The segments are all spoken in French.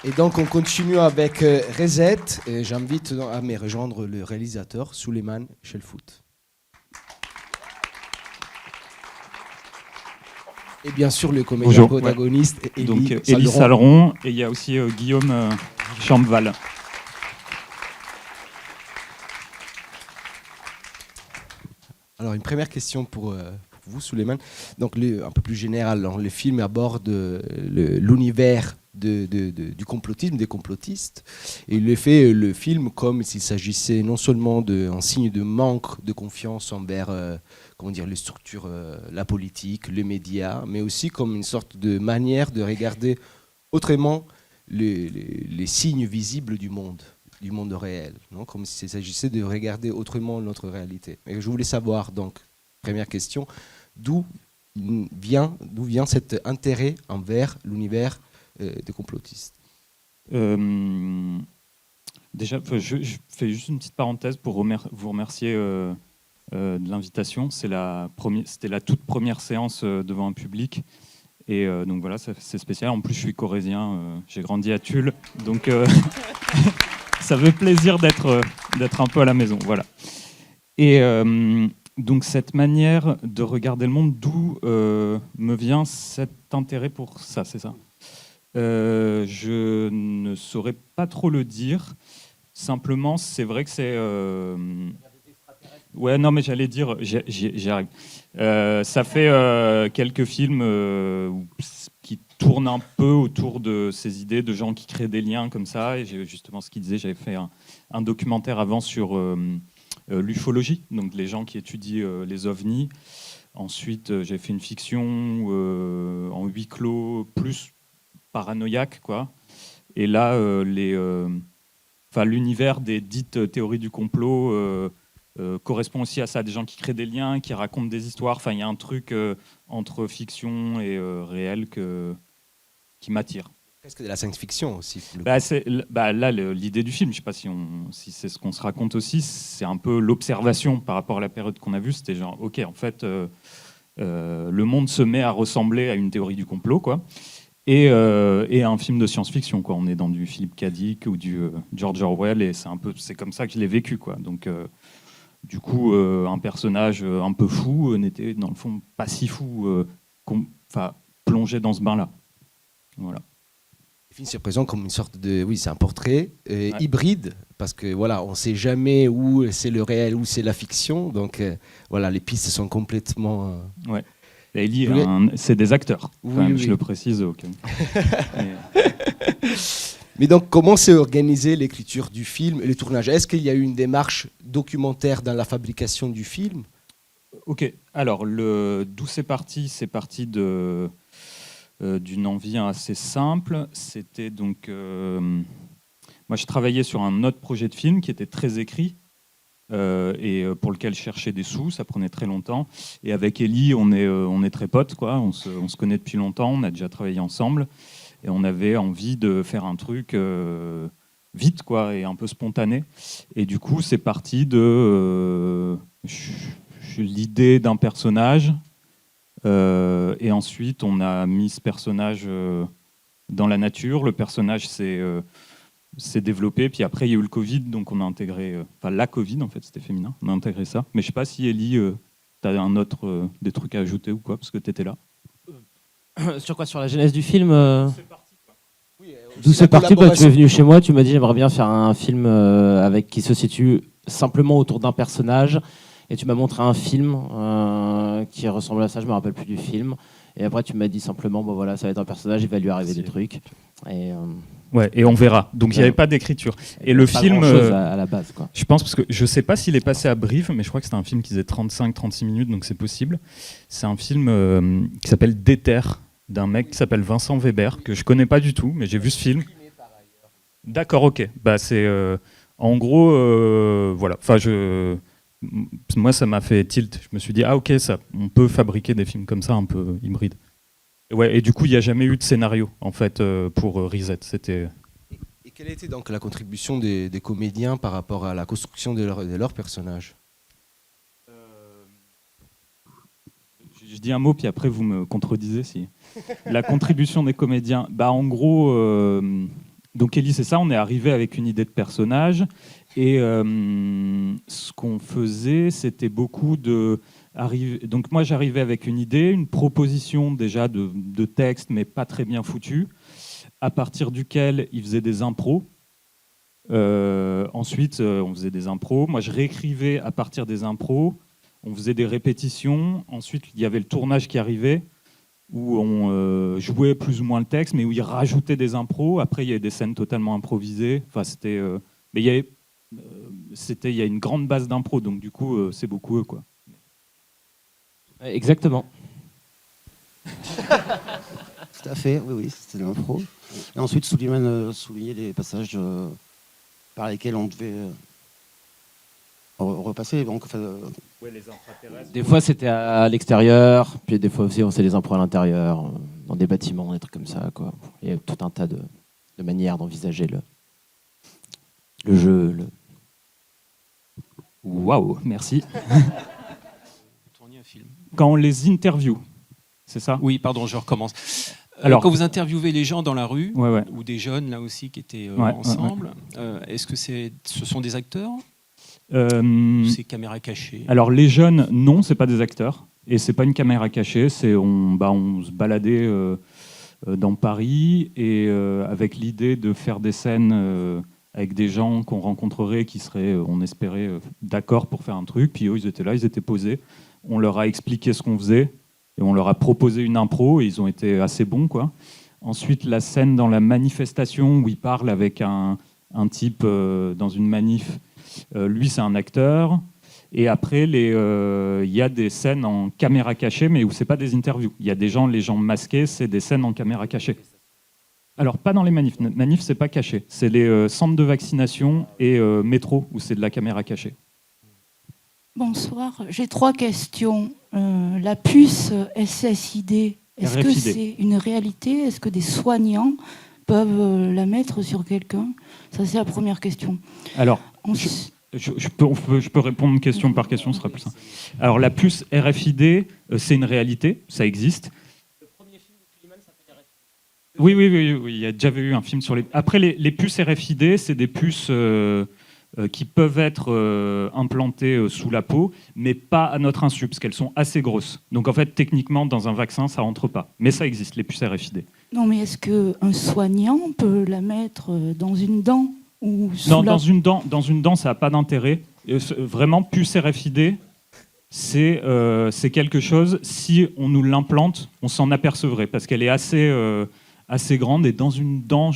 Et donc on continue avec Reset. Et j'invite à me rejoindre le réalisateur Souleymane Chelfout. Et bien sûr le comédien protagoniste, ouais. Donc Élie Saleron, et il y a aussi Guillaume Chambeval. Alors une première question pour vous, Souleymane. Donc un peu plus général, le film aborde l'univers du complotisme, des complotistes. Et il fait le film comme s'il s'agissait non seulement d'un signe de manque de confiance envers les structures, la politique, les médias, mais aussi comme une sorte de manière de regarder autrement les signes visibles du monde réel, non, comme s'il s'agissait de regarder autrement notre réalité. Et je voulais savoir, donc, première question, d'où vient cet intérêt envers l'univers des complotistes? Déjà, je fais juste une petite parenthèse pour vous remercier de l'invitation. C'était la toute première séance devant un public. Et donc voilà, c'est spécial. En plus, je suis corrézien, j'ai grandi à Tulle. Donc ça fait plaisir d'être un peu à la maison. Voilà. Et donc cette manière de regarder le monde, d'où me vient cet intérêt pour ça, c'est ça? Je ne saurais pas trop le dire. Simplement, c'est vrai que c'est... Ouais, non, mais j'allais dire, j'y arrive. Ça fait quelques films qui tournent un peu autour de ces idées de gens qui créent des liens comme ça. Et justement, ce qu'il disait, j'avais fait un documentaire avant sur l'ufologie, donc les gens qui étudient les ovnis. Ensuite, j'ai fait une fiction en huis clos, plus paranoïaque, quoi. Et là, l'univers des dites théories du complot correspond aussi à ça, des gens qui créent des liens, qui racontent des histoires. Enfin, il y a un truc entre fiction et réel qui m'attire. Est-ce que de la science-fiction aussi? Là, l'idée du film, je ne sais pas si c'est ce qu'on se raconte aussi, c'est un peu l'observation par rapport à la période qu'on a vue. C'était genre, ok, en fait, le monde se met à ressembler à une théorie du complot, quoi. Et un film de science-fiction, quoi. On est dans du Philippe K. Dick ou du George Orwell, et c'est comme ça que je l'ai vécu, quoi. Donc, du coup, un personnage un peu fou n'était dans le fond pas si fou, plongé dans ce bain-là. Voilà. Le film se présente comme une sorte de, oui, c'est un portrait Ouais. hybride, parce que voilà, on ne sait jamais où c'est le réel, où c'est la fiction. Donc voilà, les pistes sont complètement. Ouais. Élie, c'est des acteurs. Oui. Je le précise au cas où. Mais donc, comment s'est organisée l'écriture du film et le tournage? Est-ce qu'il y a eu une démarche documentaire dans la fabrication du film? Ok. Alors, d'où c'est parti d'une envie assez simple. C'était donc... moi, je travaillais sur un autre projet de film qui était très écrit et pour lequel je cherchais des sous. Ça prenait très longtemps. Et avec Élie, on est très potes, quoi. On se connaît depuis longtemps. On a déjà travaillé ensemble. Et on avait envie de faire un truc vite, quoi, et un peu spontané. Et du coup, c'est parti de l'idée d'un personnage. Et ensuite, on a mis ce personnage dans la nature. Le personnage s'est développé. Puis après, il y a eu le Covid, donc on a intégré... la Covid, en fait, c'était féminin. On a intégré ça. Mais je ne sais pas si, Élie, tu as des trucs à ajouter ou quoi, parce que tu étais là. Sur quoi? Sur la genèse du film D'où c'est parti? Tu es venu chez moi, tu m'as dit j'aimerais bien faire un film qui se situe simplement autour d'un personnage, et tu m'as montré un film qui ressemble à ça, je me rappelle plus du film, et après tu m'as dit simplement bon voilà, ça va être un personnage, il va lui arriver des trucs, et ouais, et on verra. Donc il n'y avait pas d'écriture. Et le film, à la base, quoi. Je pense, parce que je sais pas s'il est passé à Brive, mais je crois que c'était un film qui faisait 35-36 minutes, donc c'est possible. C'est un film qui s'appelle Déter, d'un mec qui s'appelle Vincent Weber, que je connais pas du tout, mais j'ai vu ce film. D'accord, ok. Bah c'est en gros, voilà. Enfin, moi, ça m'a fait tilt. Je me suis dit ah ok, on peut fabriquer des films comme ça, un peu hybrides. Ouais, et du coup, il n'y a jamais eu de scénario en fait pour Reset. C'était. Et quelle était donc la contribution des comédiens par rapport à la construction de leur personnage? Je dis un mot, puis après vous me contredisez si. La contribution des comédiens. Bah, en gros, Donc Ellie, c'est ça, on est arrivé avec une idée de personnage et ce qu'on faisait, c'était beaucoup de... Donc moi j'arrivais avec une idée, une proposition déjà de texte, mais pas très bien foutu, à partir duquel il faisait des impros. Ensuite, on faisait des impros. Moi je réécrivais à partir des impros, on faisait des répétitions. Ensuite, il y avait le tournage qui arrivait, où on jouait plus ou moins le texte, mais où il rajoutait des impros. Après, il y avait des scènes totalement improvisées. Enfin, c'était, mais il y a une grande base d'impro, donc du coup, c'est beaucoup eux, quoi. Exactement. Tout à fait, oui, c'était de l'impro. Et ensuite, Souleymane soulignait des passages par lesquels on devait repasser. Donc, Ouais, les extraterrestres. Des fois, c'était à l'extérieur, puis des fois aussi, on faisait des impros à l'intérieur, dans des bâtiments, des trucs comme ça, quoi. Il y a tout un tas de manières d'envisager le jeu. Waouh, merci. Tourner un film. Quand on les interviewe, c'est ça? Oui, pardon, je recommence. Alors, quand vous interviewez les gens dans la rue, ouais. ou des jeunes là aussi qui étaient Ouais, ensemble, est-ce que ce sont des acteurs ou c'est caméra cachée? Alors les jeunes, non, c'est pas des acteurs et c'est pas une caméra cachée. On se baladait dans Paris et avec l'idée de faire des scènes avec des gens qu'on rencontrerait qui seraient, on espérait, d'accord pour faire un truc. Puis eux, ils étaient là, ils étaient posés. On leur a expliqué ce qu'on faisait et on leur a proposé une impro et ils ont été assez bons, quoi. Ensuite, la scène dans la manifestation où ils parlent avec un type dans une manif. Lui, c'est un acteur. Et après, il y a des scènes en caméra cachée, mais où c'est pas des interviews. Il y a les gens masqués, c'est des scènes en caméra cachée. Alors, pas dans les manifs. Manifs, c'est pas caché. C'est les centres de vaccination et métro, où c'est de la caméra cachée. Bonsoir, j'ai 3 questions. La puce SSID, est-ce que c'est une réalité? Est-ce que des soignants peuvent la mettre sur quelqu'un? Ça, c'est la première question. Alors, je peux répondre question par question, ce sera plus simple. Alors, la puce RFID, c'est une réalité, ça existe. Le premier film de Suleiman s'appelle RFID. Oui, il y a déjà eu un film sur les... Après, les puces RFID, c'est des puces qui peuvent être implantées sous la peau, mais pas à notre insu, parce qu'elles sont assez grosses. Donc, en fait, techniquement, dans un vaccin, ça rentre pas. Mais ça existe, les puces RFID. Non, mais est-ce qu'un soignant peut la mettre dans une dent? Non, dans une dent, ça n'a pas d'intérêt. Vraiment, puce RFID, c'est quelque chose, si on nous l'implante, on s'en apercevrait, parce qu'elle est assez grande, et dans une dent,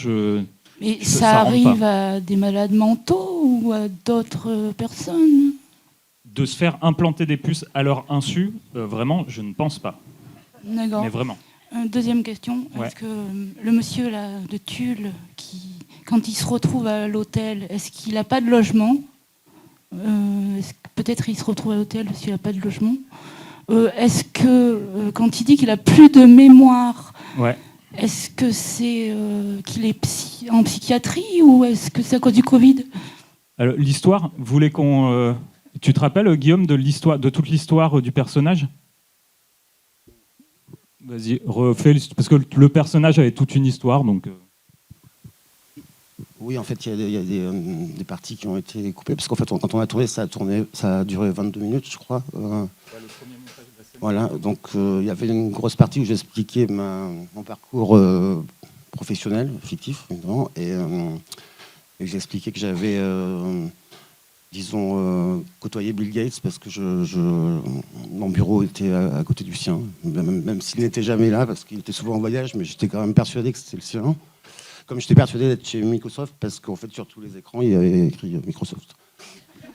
Mais ça arrive à des malades mentaux ou à d'autres personnes? De se faire implanter des puces à leur insu, vraiment, je ne pense pas. D'accord. Mais vraiment. Deuxième question, Ouais. est-ce que le monsieur là, de Tulle, quand il se retrouve à l'hôtel, est-ce qu'il n'a pas de logement? Peut-être il se retrouve à l'hôtel s'il n'a pas de logement. Est-ce que, quand il dit qu'il n'a plus de mémoire, Ouais. est-ce que c'est qu'il est en psychiatrie ou est-ce que c'est à cause du Covid? Alors, l'histoire, vous voulez qu'on... Tu te rappelles, Guillaume, de toute l'histoire du personnage? Vas-y, refais, parce que le personnage avait toute une histoire, donc... Oui, en fait, il y a des parties qui ont été coupées, parce qu'en fait, quand on a tourné, ça a duré 22 minutes, je crois. Voilà, donc il y avait une grosse partie où j'expliquais mon parcours professionnel, fictif, évidemment, et j'expliquais que j'avais, côtoyé Bill Gates, parce que mon bureau était à côté du sien, même s'il n'était jamais là, parce qu'il était souvent en voyage, mais j'étais quand même persuadé que c'était le sien. Comme j'étais persuadé d'être chez Microsoft, parce qu'en fait, sur tous les écrans, il y avait écrit Microsoft.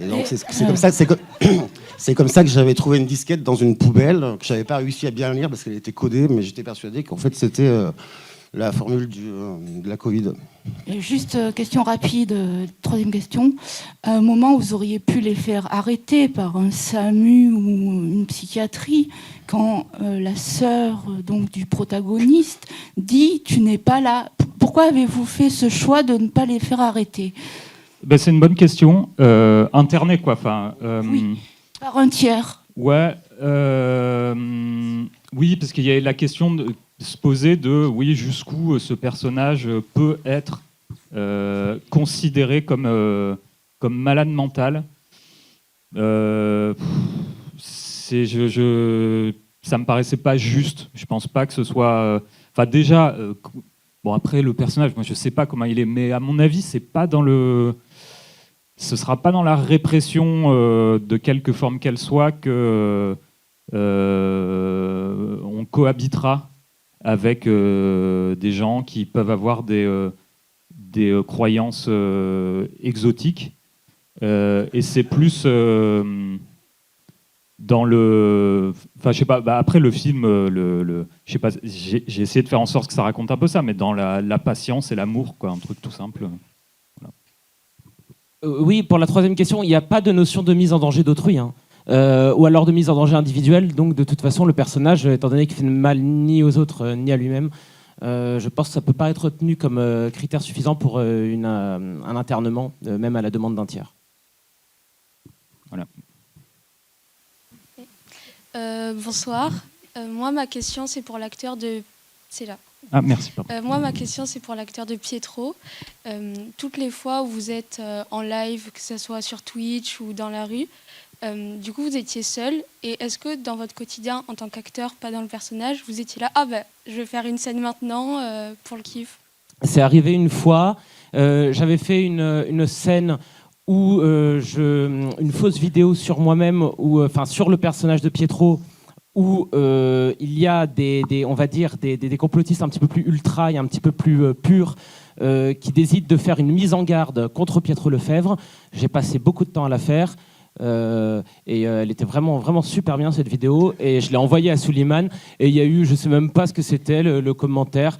Et donc, c'est comme ça que j'avais trouvé une disquette dans une poubelle, que j'avais pas réussi à bien lire, parce qu'elle était codée, mais j'étais persuadé qu'en fait, c'était la formule de la Covid. Et juste question rapide, troisième question. À un moment, vous auriez pu les faire arrêter par un SAMU ou une psychiatrie quand la sœur donc du protagoniste dit « tu n'es pas là ». Pourquoi avez-vous fait ce choix de ne pas les faire arrêter? Ben, c'est une bonne question. Internet, quoi. Enfin, oui, par un tiers. Ouais. Oui, parce qu'il y a la question de se poser de oui, jusqu'où ce personnage peut être considéré comme malade mental. Ça me paraissait pas juste. Je pense pas que ce soit. Enfin, déjà, bon, après le personnage, moi je sais pas comment il est, mais à mon avis, ce sera pas dans la répression de quelque forme qu'elle soit que on cohabitera avec des gens qui peuvent avoir des croyances exotiques. Et c'est plus dans le, enfin je sais pas. Bah, après le film, je sais pas. J'ai essayé de faire en sorte que ça raconte un peu ça, mais dans la patience et l'amour, quoi, un truc tout simple. Voilà. Oui, pour la troisième question, il n'y a pas de notion de mise en danger d'autrui, hein. Ou alors de mise en danger individuelle. Donc de toute façon, le personnage, étant donné qu'il fait de mal ni aux autres ni à lui-même, je pense que ça peut pas être retenu comme critère suffisant pour un internement, même à la demande d'un tiers. Voilà. Bonsoir. Moi, ma question, c'est pour l'acteur de... C'est là. Ah, merci. Pardon. Moi, ma question, c'est pour l'acteur de Pietro. Toutes les fois où vous êtes en live, que ce soit sur Twitch ou dans la rue, du coup, vous étiez seul. Et est-ce que dans votre quotidien, en tant qu'acteur, pas dans le personnage, vous étiez là, ah ben, je vais faire une scène maintenant pour le kiff? C'est arrivé une fois. J'avais fait une scène où une fausse vidéo sur moi-même, enfin sur le personnage de Pietro, où il y a on va dire des complotistes un petit peu plus ultra et un petit peu plus purs qui décident de faire une mise en garde contre Pietro Lefebvre. J'ai passé beaucoup de temps à la faire. Et elle était vraiment, vraiment super bien cette vidéo, et je l'ai envoyée à Suleiman, et il y a eu, je sais même pas ce que c'était, le commentaire,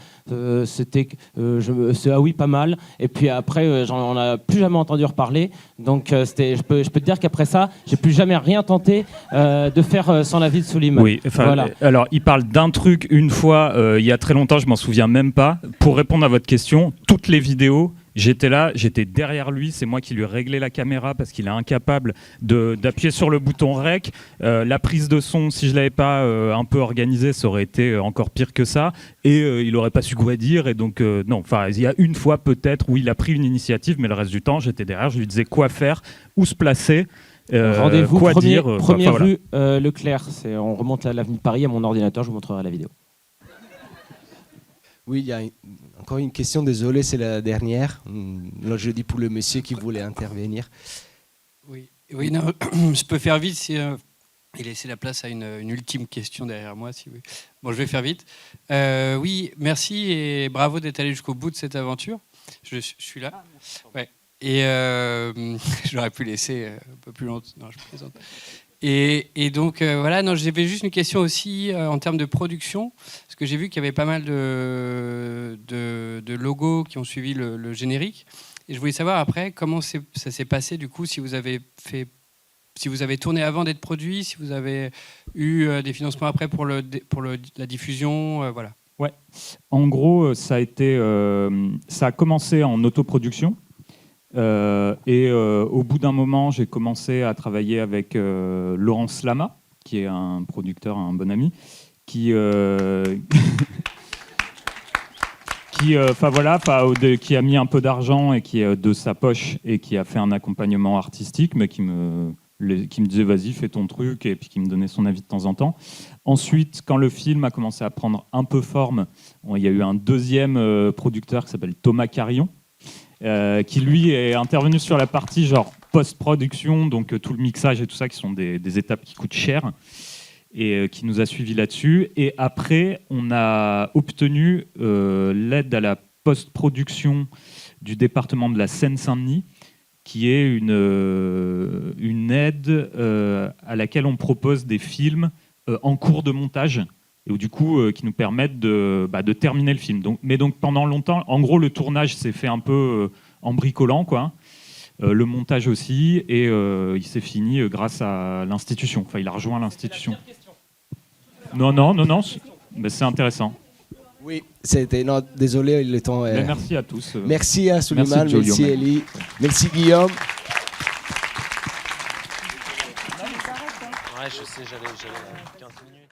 c'était ah oui, pas mal, et puis après on n'a plus jamais entendu reparler, donc je peux te dire qu'après ça j'ai plus jamais rien tenté de faire sans l'avis de Suleiman. Oui, voilà. Alors il parle d'un truc une fois il y a très longtemps, je m'en souviens même pas. Pour répondre à votre question, toutes les vidéos, j'étais là, j'étais derrière lui, c'est moi qui lui ai réglé la caméra parce qu'il est incapable d'appuyer sur le bouton REC. La prise de son, si je l'avais pas un peu organisée, ça aurait été encore pire que ça. Et il aurait pas su quoi dire. Et donc, non, enfin, il y a une fois peut-être où il a pris une initiative, mais le reste du temps, j'étais derrière, je lui disais quoi faire, où se placer. Rendez-vous, quoi première dire, rue Leclerc. On remonte à l'avenue de Paris, à mon ordinateur, je vous montrerai la vidéo. Oui, il y a encore une question, désolé, c'est la dernière. Là, je dis pour le monsieur qui voulait intervenir. Oui, non, je peux faire vite et laisser la place à une ultime question derrière moi. Bon, je vais faire vite. Oui, merci et bravo d'être allé jusqu'au bout de cette aventure. Je suis là. Ouais. Et j'aurais pu laisser un peu plus longtemps. Non, je plaisante. Et donc, voilà, non, j'avais juste une question aussi en termes de production, parce que j'ai vu qu'il y avait pas mal de logos qui ont suivi le générique. Et je voulais savoir après comment ça s'est passé, du coup, si vous avez tourné avant d'être produit, si vous avez eu des financements après pour la diffusion, voilà. Ouais. En gros, ça a commencé en autoproduction. Au bout d'un moment, j'ai commencé à travailler avec Laurence Lama, qui est un producteur, un bon ami, qui a mis un peu d'argent et qui est de sa poche et qui a fait un accompagnement artistique, mais qui me disait vas-y, fais ton truc, et puis qui me donnait son avis de temps en temps. Ensuite, quand le film a commencé à prendre un peu forme, il y a eu un deuxième producteur qui s'appelle Thomas Carillon, qui lui est intervenu sur la partie genre post-production, donc tout le mixage et tout ça, qui sont des étapes qui coûtent cher, et qui nous a suivis là-dessus. Et après, on a obtenu l'aide à la post-production du département de la Seine-Saint-Denis, qui est une aide à laquelle on propose des films en cours de montage, et du coup qui nous permettent de terminer le film. Mais pendant longtemps, en gros, le tournage s'est fait un peu en bricolant, quoi. Le montage aussi, et il s'est fini grâce à l'institution. Enfin, il a rejoint l'institution. Non, mais c'est intéressant. Oui, non, désolé, le temps est... Merci à tous. Merci à Suleiman, merci Elie, merci Guillaume. Ouais, je sais, j'avais 15 minutes.